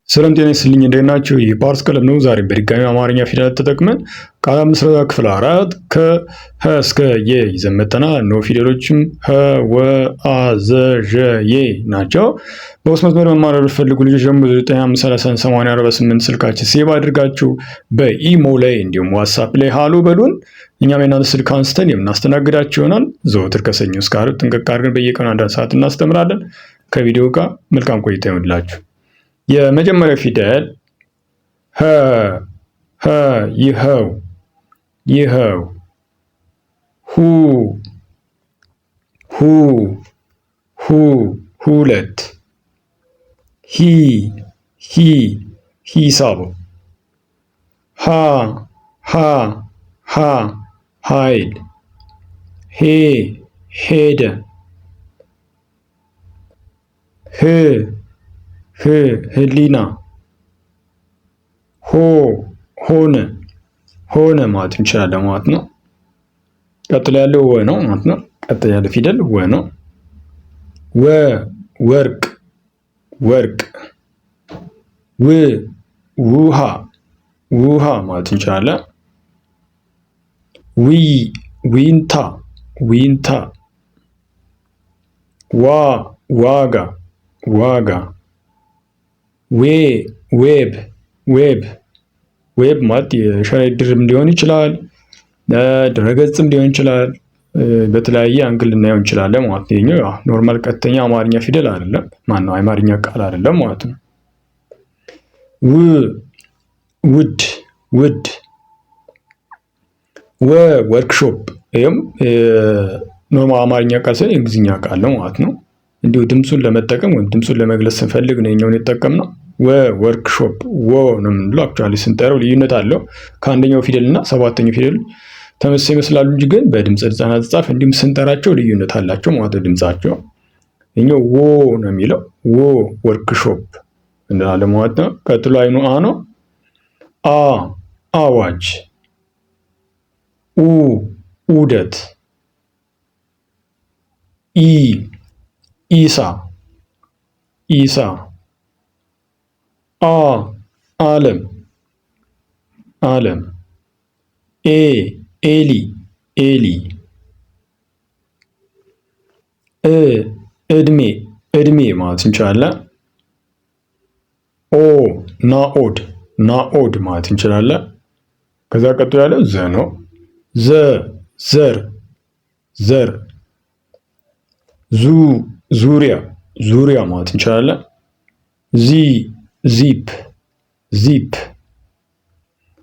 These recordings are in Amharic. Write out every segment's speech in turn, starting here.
ሰላም ጤና ይስጥልኝ እንደምን ናችሁ? ይህ ፓርስ ቀለም ነው። ዛሬ በድጋሚ አማርኛ ፊደላት ተጠቅመን ቃላት ምስረታ ክፍል 4 ከ እስከ የ ይዘን መጥተናል። እነሆ ፊደሎችም ሀ፣ ወ፣ አ፣ ዘ፣ ዠ፣ የ ናቸው። በውስጥ መስመር መማር ለምትፈልጉ ልጆች ደግሞ 95308048 ስልካችን ሴቭ አድርጋችሁ በኢሞ ላይ እንዲሁም ዋትስአፕ ላይ ሃሎ በሉን። እኛም የእናንተ ስልክ አንስተን የምናስተናግዳችሁ ይሆናል። ዘወትር ከሰኞ እስከ ዓርብ ጥንቅቅ አድርገን በየቀኑ አንዳንድ ሰዓት እናስተምራለን። ከቪዲዮ ጋር መልካም ቆይታ ይሁንላችሁ። የመጀመሪያው ፊደል ሀ ሀ ይኸው ይኸው ሁ ሁ ሁ ሁለት ሂ ሂ ሂሳብ ሃ ሃ ሃ ኃይል ሄ ሄደ ህ ህሊና ሆ ሆነ ሆነ ማለት እንችላለን ማለት ነው። ቀጥሎ ያለው ወ ነው ማለት ነው። ቀጥሎ ያለው ፊደል ወ ነው። ወ ወርቅ ወርቅ ው ውሃ ውሃ ማለት እንችላለን። ዊ ዊንታ ዊንታ ዋ ዋጋ ዋጋ ዌ ዌብ ዌብ ዌብ ማለት የሻይድ ድርም ሊሆን ይችላል፣ ድረገጽም ሊሆን ይችላል። በተለያየ አንግል ልናየው እንችላለን ማለት ነው። ይሄኛው ኖርማል ቀጥተኛ አማርኛ ፊደል አይደለም፣ ማነው አማርኛ ቃል አይደለም ማለት ነው። ው ውድ ውድ ወ ወርክሾፕ ይሄም ኖርማል አማርኛ ቃል ሳይሆን የእንግሊዝኛ ቃል ነው ማለት ነው። እንዲሁ ድምፁን ለመጠቀም ወይም ድምፁን ለመግለጽ ስንፈልግ ነው የኛውን የተጠቀምነው። ወ ወርክሾፕ ወ ነው የምንለው። አክቹዋሊ ስንጠራው ልዩነት አለው ከአንደኛው ፊደል እና ሰባተኛው ፊደል ተመሳሳይ ይመስላሉ እንጂ ግን በድምፅ አጻጻፍ እንዲሁም ስንጠራቸው ልዩነት አላቸው ማለት ነው። ድምጻቸው እኛው ወ ነው የሚለው ወ ወርክሾፕ እንላለን ማለት ነው። ቀጥሎ አይኑ አ ነው። አ አዋጅ ኡ ዑደት ኢ ኢሳ ኢሳ አ ዓለም ዓለም ኤ ኤሊ ኤሊ እ እድሜ እድሜ ማለት እንችላለን። ኦ ናኦድ ናኦድ ማለት እንችላለን። ከዛ ቀጥሎ ያለው ዘ ነው። ዘ ዘር ዘር ዙ ዙሪያ ዙሪያ ማለት እንችላለን። ዚ ዚፕ ዚፕ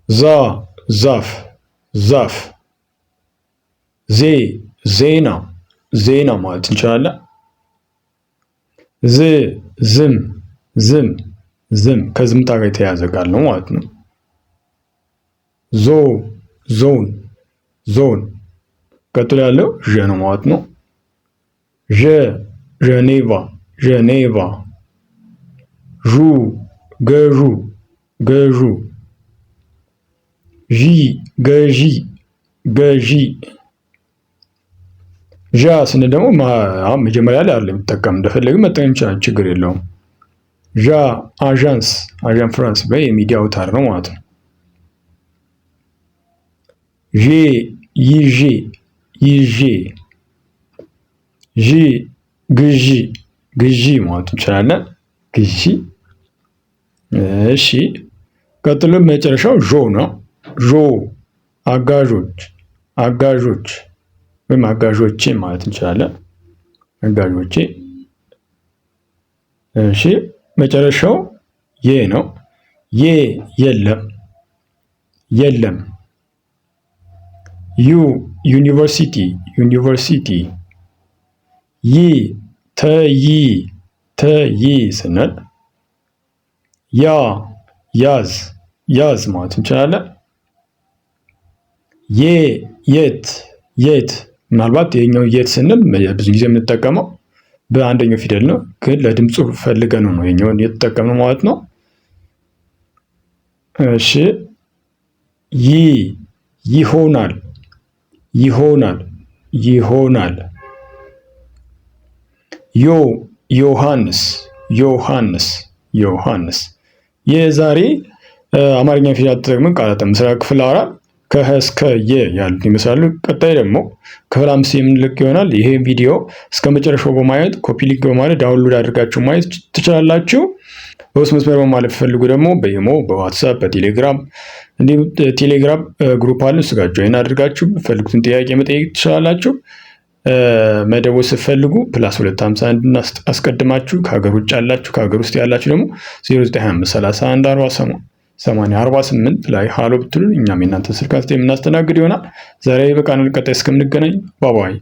ዛ ዛፍ ዛፍ ዜ ዜና ዜና ማለት እንችላለን። ዝ ዝም ዝም ዝም ከዝምታ ጋር የተያያዘ ቃል ነው ማለት ነው። ዞ ዞን ዞን ቀጥሎ ያለው ዠ ነው ማለት ነው። ዠ ዠኔቫ ዠኔቫ ዡ ገዡ ገዡ ዢ ገዢ ገዢ ዣ ስንል ደግሞ መጀመሪያ ላይ አይደለም የሚጠቀም እንደፈለግን መጠቀም ይችላል፣ ችግር የለውም። ዣ አዣንስ አዣን ፍራንስ የሚዲያ አውታር ነው ማለት ነው። ዤ ይዤ ይዤ ዢ ግዢ ግዢ ማለት እንችላለን። ግዢ እሺ። ቀጥሎ መጨረሻው ዦ ነው። ዦ አጋዦች አጋዦች ወይም አጋዦቼ ማለት እንችላለን። አጋዦቼ እሺ። መጨረሻው የ ነው። የ የለም የለም ዩ ዩኒቨርሲቲ ዩኒቨርሲቲ ይ ተይ ተይ ስንል ያ ያዝ ያዝ ማለት እንችላለን። የ የት የት ምናልባት ይሄኛው የት ስንል ብዙ ጊዜ የምንጠቀመው በአንደኛው ፊደል ነው፣ ግን ለድምፁ ፈልገን ነው ይሄኛውን የተጠቀምነው ማለት ነው። እሺ ይ ይሆናል ይሆናል ይሆናል ዮ ዮሐንስ ዮሐንስ ዮሐንስ የዛሬ አማርኛ ፊደላት ተጠቅመን ቃላተ ምስረታ ክፍል 4 ከሀ እስከ የ ያሉት ይመስላሉ። ቀጣይ ደግሞ ክፍል 5 የምንለቅ ይሆናል። ይሄ ቪዲዮ እስከ መጨረሻው በማየት ኮፒ ሊንክ በማለት ዳውንሎድ አድርጋችሁ ማየት ትችላላችሁ። በውስጥ መስመር በማለፍ ፈልጉ ደግሞ በኢሞ፣ በዋትሳፕ፣ በቴሌግራም እንዲሁም ቴሌግራም ግሩፕ አለ። እሱ ጋር ጆይን አድርጋችሁ ፈልጉትን ጥያቄ መጠየቅ ትችላላችሁ። መደወል ስትፈልጉ +251 አስቀድማችሁ ከሀገር ውጭ ያላችሁ፣ ከሀገር ውስጥ ያላችሁ ደግሞ 092531408048 ላይ ሃሎ ብትሉን እኛም የእናንተን ስልክ አንስተን የምናስተናግድ ይሆናል። ዛሬ በቃ ቀጣይ እስከምንገናኝ ባባይ